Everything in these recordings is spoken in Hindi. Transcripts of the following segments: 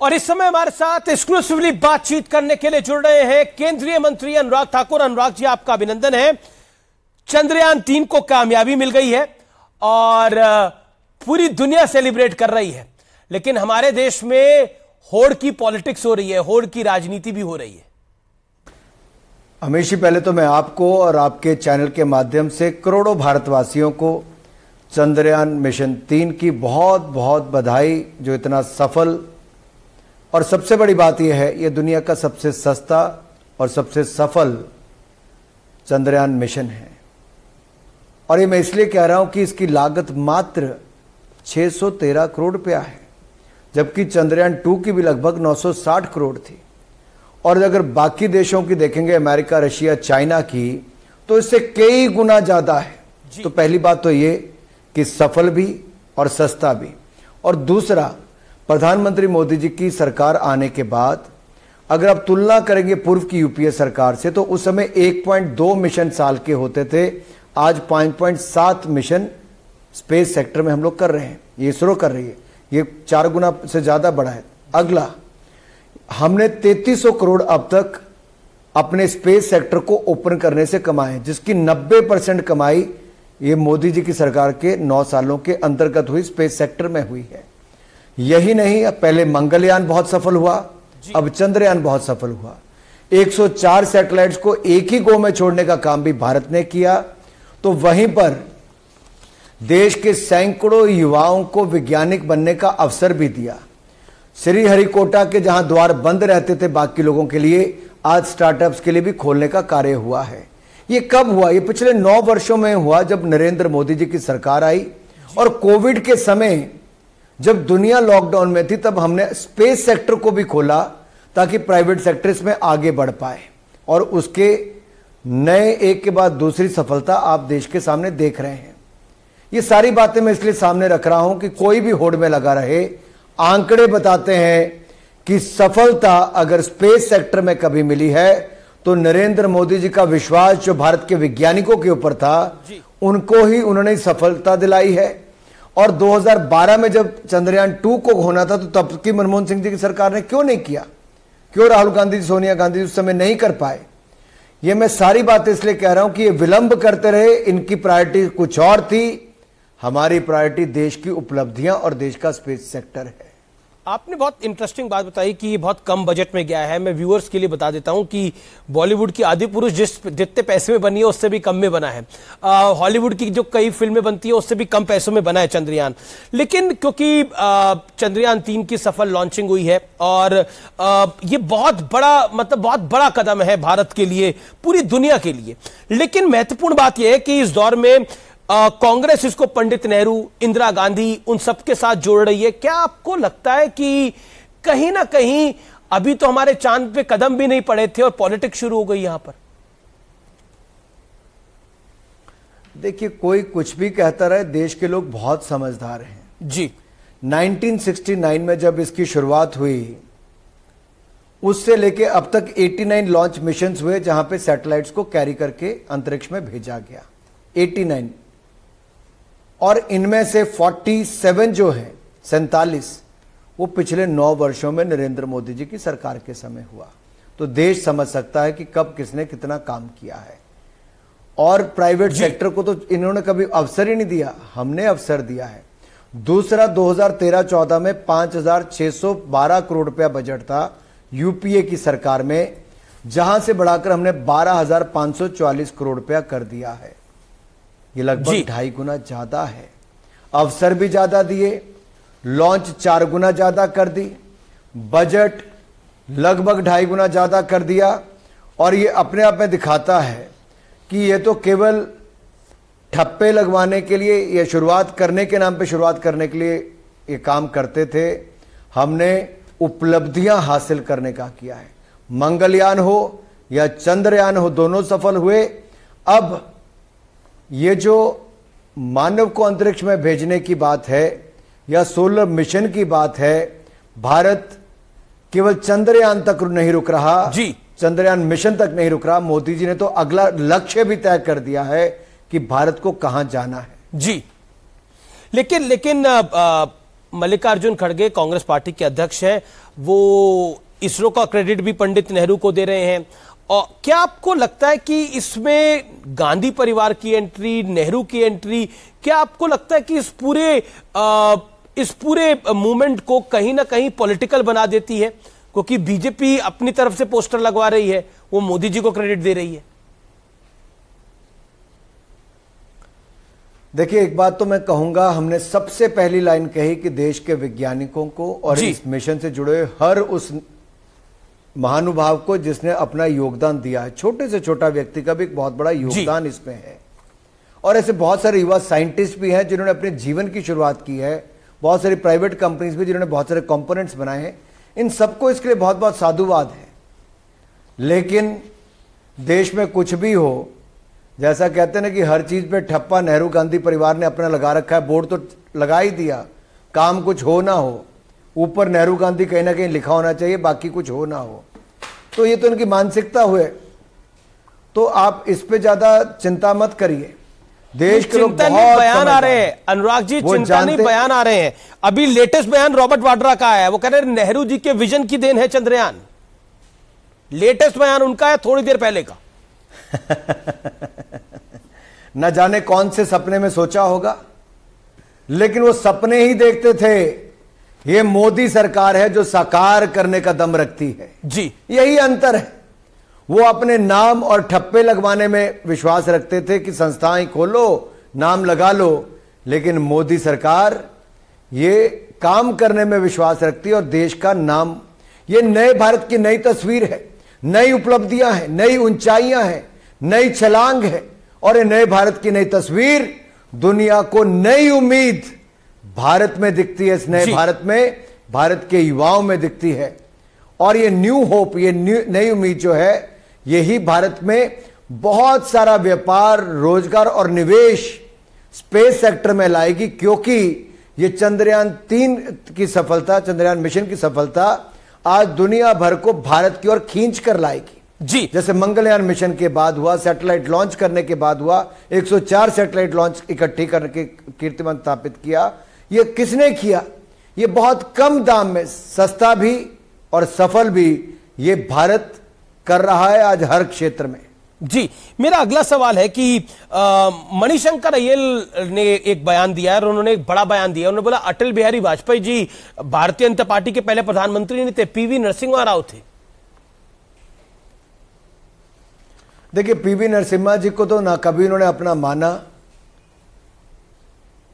और इस समय हमारे साथ एक्सक्लूसिवली बातचीत करने के लिए जुड़ रहे हैं केंद्रीय मंत्री अनुराग ठाकुर। अनुराग जी, आपका अभिनंदन है। चंद्रयान-3 को कामयाबी मिल गई है और पूरी दुनिया सेलिब्रेट कर रही है, लेकिन हमारे देश में होड़ की पॉलिटिक्स हो रही है, होड़ की राजनीति भी हो रही है। अमीश जी, पहले तो मैं आपको और आपके चैनल के माध्यम से करोड़ों भारतवासियों को चंद्रयान मिशन 3 की बहुत बहुत बधाई, जो इतना सफल और सबसे बड़ी बात यह है, यह दुनिया का सबसे सस्ता और सबसे सफल चंद्रयान मिशन है। और ये मैं इसलिए कह रहा हूं कि इसकी लागत मात्र 613 करोड़ रुपया है, जबकि चंद्रयान 2 की भी लगभग 960 करोड़ थी। और अगर बाकी देशों की देखेंगे, अमेरिका, रशिया, चाइना की, तो इससे कई गुना ज्यादा है। तो पहली बात तो ये कि सफल भी और सस्ता भी। और दूसरा, प्रधानमंत्री मोदी जी की सरकार आने के बाद अगर आप तुलना करेंगे पूर्व की यूपीए सरकार से, तो उस समय 1.2 मिशन साल के होते थे, आज 5.7 मिशन स्पेस सेक्टर में हम लोग कर रहे हैं। ये इसरो कर रही है, ये 4 गुना से ज्यादा बढ़ा है। अगला, हमने 3300 करोड़ अब तक अपने स्पेस सेक्टर को ओपन करने से कमाए, जिसकी 90% कमाई ये मोदी जी की सरकार के 9 सालों के अंतर्गत हुई, स्पेस सेक्टर में हुई है। यही नहीं, पहले मंगलयान बहुत सफल हुआ, अब चंद्रयान बहुत सफल हुआ। 104 सैटेलाइट्स को एक ही गो में छोड़ने का काम भी भारत ने किया। तो वहीं पर देश के सैकड़ों युवाओं को वैज्ञानिक बनने का अवसर भी दिया। श्रीहरिकोटा के जहां द्वार बंद रहते थे बाकी लोगों के लिए, आज स्टार्टअप्स के लिए भी खोलने का कार्य हुआ है। ये कब हुआ? ये पिछले 9 वर्षों में हुआ, जब नरेंद्र मोदी जी की सरकार आई। और कोविड के समय जब दुनिया लॉकडाउन में थी, तब हमने स्पेस सेक्टर को भी खोला ताकि प्राइवेट सेक्टर इसमें आगे बढ़ पाए। और उसके नए एक के बाद दूसरी सफलता आप देश के सामने देख रहे हैं। ये सारी बातें मैं इसलिए सामने रख रहा हूं कि कोई भी होड़ में लगा रहे। आंकड़े बताते हैं कि सफलता अगर स्पेस सेक्टर में कभी मिली है, तो नरेंद्र मोदी जी का विश्वास जो भारत के वैज्ञानिकों के ऊपर था, उनको ही उन्होंने सफलता दिलाई है। और 2012 में जब चंद्रयान 2 को होना था, तो तब की मनमोहन सिंह जी की सरकार ने क्यों नहीं किया? क्यों राहुल गांधी जी, सोनिया गांधी जी उस समय नहीं कर पाए? ये मैं सारी बातें इसलिए कह रहा हूं कि ये विलंब करते रहे। इनकी प्रायोरिटी कुछ और थी, हमारी प्रायोरिटी देश की उपलब्धियां और देश का स्पेस सेक्टर है। आपने बहुत इंटरेस्टिंग बात बताई कि ये बहुत कम बजट में गया है। मैं व्यूअर्स के लिए बता देता हूं कि बॉलीवुड की आदि पुरुष जितने पैसे में बनी है, उससे भी कम में बना है। हॉलीवुड की जो कई फिल्में बनती है, उससे भी कम पैसों में बना है चंद्रयान। लेकिन क्योंकि चंद्रयान 3 की सफल लॉन्चिंग हुई है और ये बहुत बड़ा कदम है भारत के लिए, पूरी दुनिया के लिए। लेकिन महत्वपूर्ण बात यह है कि इस दौर में कांग्रेस इसको पंडित नेहरू, इंदिरा गांधी, उन सबके साथ जोड़ रही है। क्या आपको लगता है कि कहीं ना कहीं अभी तो हमारे चांद पे कदम भी नहीं पड़े थे और पॉलिटिक्स शुरू हो गई यहां पर? देखिए, कोई कुछ भी कहता रहे, देश के लोग बहुत समझदार हैं जी। 1969 में जब इसकी शुरुआत हुई, उससे लेके अब तक 89 लॉन्च मिशंस हुए, जहां पे सैटेलाइट्स को कैरी करके अंतरिक्ष में भेजा गया। 89, और इनमें से 47 जो है, 47, वो पिछले 9 वर्षों में नरेंद्र मोदी जी की सरकार के समय हुआ। तो देश समझ सकता है कि कब किसने कितना काम किया है। और प्राइवेट सेक्टर को तो इन्होंने कभी अवसर ही नहीं दिया, हमने अवसर दिया है। दूसरा, 2013-14 में 5612 करोड़ रुपया बजट था यूपीए की सरकार में, जहां से बढ़ाकर हमने 12544 करोड़ रुपया कर दिया है। ये लगभग 2.5 गुना ज्यादा है। अवसर भी ज्यादा दिए, लॉन्च 4 गुना ज्यादा कर दी, बजट लगभग 2.5 गुना ज्यादा कर दिया। और ये अपने आप में दिखाता है कि ये तो केवल ठप्पे लगवाने के लिए या शुरुआत करने के नाम पे शुरुआत करने के लिए ये काम करते थे। हमने उपलब्धियां हासिल करने का किया है। मंगलयान हो या चंद्रयान हो, दोनों सफल हुए। अब ये जो मानव को अंतरिक्ष में भेजने की बात है या सोलर मिशन की बात है, भारत केवल चंद्रयान तक नहीं रुक रहा जी, चंद्रयान मिशन तक नहीं रुक रहा। मोदी जी ने तो अगला लक्ष्य भी तय कर दिया है कि भारत को कहां जाना है। जी, लेकिन मल्लिकार्जुन खड़गे कांग्रेस पार्टी के अध्यक्ष हैं, वो इसरो का क्रेडिट भी पंडित नेहरू को दे रहे हैं। और क्या आपको लगता है कि इसमें गांधी परिवार की एंट्री, नेहरू की एंट्री, क्या आपको लगता है कि इस पूरे मूवमेंट को कहीं ना कहीं पॉलिटिकल बना देती है? क्योंकि बीजेपी अपनी तरफ से पोस्टर लगवा रही है, वो मोदी जी को क्रेडिट दे रही है। देखिए, एक बात तो मैं कहूंगा, हमने सबसे पहली लाइन कही कि देश के वैज्ञानिकों को और इस मिशन से जुड़े हर उस महानुभाव को जिसने अपना योगदान दिया है, छोटे से छोटा व्यक्ति का भी एक बहुत बड़ा योगदान इसमें है। और ऐसे बहुत सारे युवा साइंटिस्ट भी हैं जिन्होंने अपने जीवन की शुरुआत की है, बहुत सारी प्राइवेट कंपनीज भी जिन्होंने बहुत सारे कंपोनेंट्स बनाए हैं। इन सबको इसके लिए बहुत बहुत साधुवाद है। लेकिन देश में कुछ भी हो, जैसा कहते हैं ना कि हर चीज पे ठप्पा नेहरू गांधी परिवार ने अपना लगा रखा है, बोर्ड तो लगा ही दिया, काम कुछ हो ना हो, ऊपर नेहरू गांधी कहीं ना कहीं लिखा होना चाहिए, बाकी कुछ हो ना हो। तो ये तो उनकी मानसिकता हुए, तो आप इस पे ज्यादा चिंता मत करिए। देश के लोग बहुत बयान आ रहे हैं, अनुराग जी, चिंता नहीं, बयान आ रहे हैं। अभी लेटेस्ट बयान रॉबर्ट वाड्रा का है, वो कह रहे हैं नेहरू जी के विजन की देन है चंद्रयान। लेटेस्ट बयान उनका है, थोड़ी देर पहले का। न जाने कौन से सपने में सोचा होगा, लेकिन वो सपने ही देखते थे। ये मोदी सरकार है जो साकार करने का दम रखती है जी, यही अंतर है। वो अपने नाम और ठप्पे लगवाने में विश्वास रखते थे कि संस्थाएं खोलो, नाम लगा लो, लेकिन मोदी सरकार ये काम करने में विश्वास रखती है और देश का नाम, ये नए भारत की नई तस्वीर है, नई उपलब्धियां हैं, नई ऊंचाइयां हैं, नई छलांग है। और ये नए भारत की नई तस्वीर दुनिया को नई उम्मीद भारत में दिखती है। इस नए भारत में भारत के युवाओं में दिखती है। और ये न्यू होप, ये नई उम्मीद जो है, यही भारत में बहुत सारा व्यापार, रोजगार और निवेश स्पेस सेक्टर में लाएगी। क्योंकि ये चंद्रयान-3 की सफलता, चंद्रयान मिशन की सफलता आज दुनिया भर को भारत की ओर खींच कर लाएगी जी। जैसे मंगलयान मिशन के बाद हुआ, सैटेलाइट लॉन्च करने के बाद हुआ, 104 सैटेलाइट लॉन्च इकट्ठी करके कीर्तिमान स्थापित किया। ये किसने किया? ये बहुत कम दाम में, सस्ता भी और सफल भी, ये भारत कर रहा है आज हर क्षेत्र में। जी, मेरा अगला सवाल है कि मणिशंकर अय्यर ने एक बयान दिया है और उन्होंने एक बड़ा बयान दिया। उन्होंने बोला अटल बिहारी वाजपेयी जी भारतीय जनता पार्टी के पहले प्रधानमंत्री नहीं थे, पीवी नरसिम्हा राव थे। देखिए, पीवी नरसिम्हा जी को तो ना कभी उन्होंने अपना माना,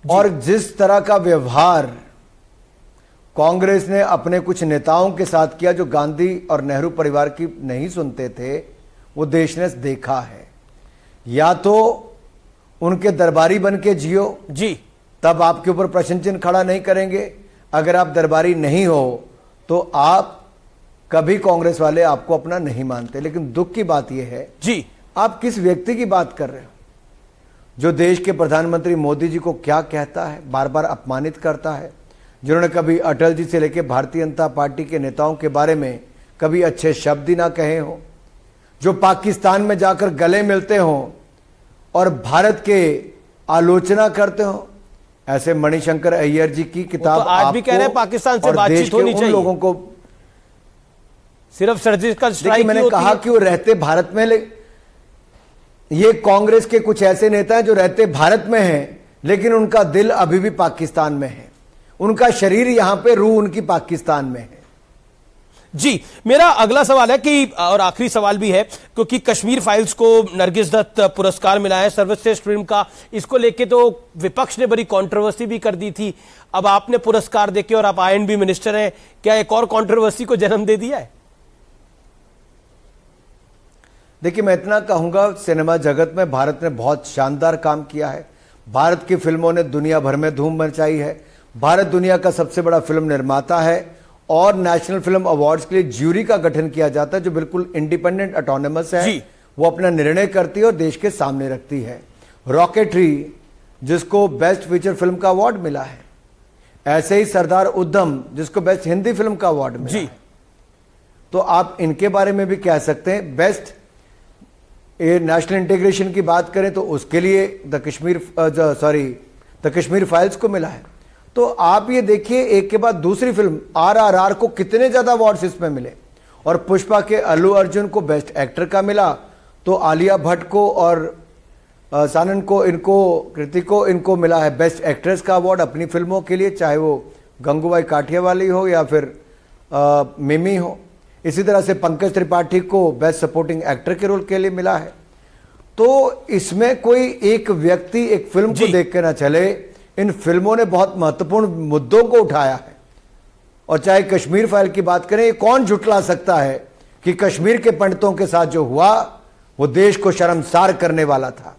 और जिस तरह का व्यवहार कांग्रेस ने अपने कुछ नेताओं के साथ किया जो गांधी और नेहरू परिवार की नहीं सुनते थे, वो देश ने देखा है। या तो उनके दरबारी बन के जियो जी, तब आपके ऊपर प्रश्न चिन्ह खड़ा नहीं करेंगे। अगर आप दरबारी नहीं हो तो आप कभी कांग्रेस वाले आपको अपना नहीं मानते। लेकिन दुख की बात यह है जी, आप किस व्यक्ति की बात कर रहे हो जो देश के प्रधानमंत्री मोदी जी को क्या कहता है, बार बार अपमानित करता है, जिन्होंने कभी अटल जी से लेकर भारतीय जनता पार्टी के नेताओं के बारे में कभी अच्छे शब्द ही ना कहे हो, जो पाकिस्तान में जाकर गले मिलते हो और भारत के आलोचना करते हो। ऐसे मणिशंकर अय्यर जी की किताब तो आज भी कह रहे हैं पाकिस्तान से बातचीत होनी चाहिए, लोगों को सिर्फ सर्जिकल स्ट्राइक। मैंने कहा कि वो रहते भारत में, ये कांग्रेस के कुछ ऐसे नेता हैं जो रहते भारत में हैं लेकिन उनका दिल अभी भी पाकिस्तान में है, उनका शरीर यहां पे, रूह उनकी पाकिस्तान में है। जी, मेरा अगला सवाल है कि, और आखिरी सवाल भी है, क्योंकि कश्मीर फाइल्स को नरगिस दत्त पुरस्कार मिला है सर्वश्रेष्ठ फिल्म का। इसको लेके तो विपक्ष ने बड़ी कंट्रोवर्सी भी कर दी थी। अब आपने पुरस्कार देके, और आप आईएनबी मिनिस्टर हैं, क्या एक और कंट्रोवर्सी को जन्म दे दिया है? देखिए, मैं इतना कहूंगा, सिनेमा जगत में भारत ने बहुत शानदार काम किया है। भारत की फिल्मों ने दुनिया भर में धूम मचाई है। भारत दुनिया का सबसे बड़ा फिल्म निर्माता है और नेशनल फिल्म अवार्ड्स के लिए ज्यूरी का गठन किया जाता है जो बिल्कुल इंडिपेंडेंट, ऑटोनमस है। वो अपना निर्णय करती है और देश के सामने रखती है। रॉकेटरी, जिसको बेस्ट फीचर फिल्म का अवार्ड मिला है, ऐसे ही सरदार उधम, जिसको बेस्ट हिंदी फिल्म का अवार्ड मिला है। तो आप इनके बारे में भी कह सकते हैं। बेस्ट नेशनल इंटीग्रेशन की बात करें तो उसके लिए द कश्मीर फाइल्स को मिला है। तो आप ये देखिए, एक के बाद दूसरी फिल्म RRR को कितने ज्यादा अवार्ड्स इसमें मिले, और पुष्पा के अल्लू अर्जुन को बेस्ट एक्टर का मिला, तो आलिया भट्ट को और सानन को, इनको, कृति को, इनको मिला है बेस्ट एक्ट्रेस का अवार्ड अपनी फिल्मों के लिए, चाहे वो गंगूबाई काठियावाली हो या फिर मिमी हो। इसी तरह से पंकज त्रिपाठी को बेस्ट सपोर्टिंग एक्टर के रोल के लिए मिला है। तो इसमें कोई एक व्यक्ति एक फिल्म को देख के ना चले, इन फिल्मों ने बहुत महत्वपूर्ण मुद्दों को उठाया है। और चाहे कश्मीर फाइल की बात करें, कौन झुटला सकता है कि कश्मीर के पंडितों के साथ जो हुआ वो देश को शर्मसार करने वाला था।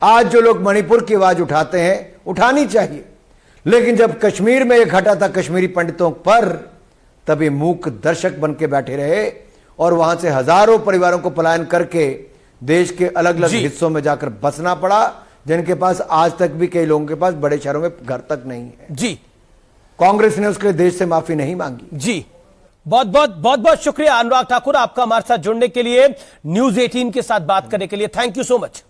आज जो लोग मणिपुर की आवाज उठाते हैं, उठानी चाहिए, लेकिन जब कश्मीर में एक हटा था कश्मीरी पंडितों पर, तभी मूक दर्शक बन के बैठे रहे और वहां से हजारों परिवारों को पलायन करके देश के अलग अलग हिस्सों में जाकर बसना पड़ा, जिनके पास आज तक भी कई लोगों के पास बड़े शहरों में घर तक नहीं है। जी, कांग्रेस ने उसके लिए देश से माफी नहीं मांगी। जी, बहुत बहुत शुक्रिया अनुराग ठाकुर, आपका हमारे साथ जुड़ने के लिए, न्यूज़ 18 के साथ बात करने के लिए। Thank you so much.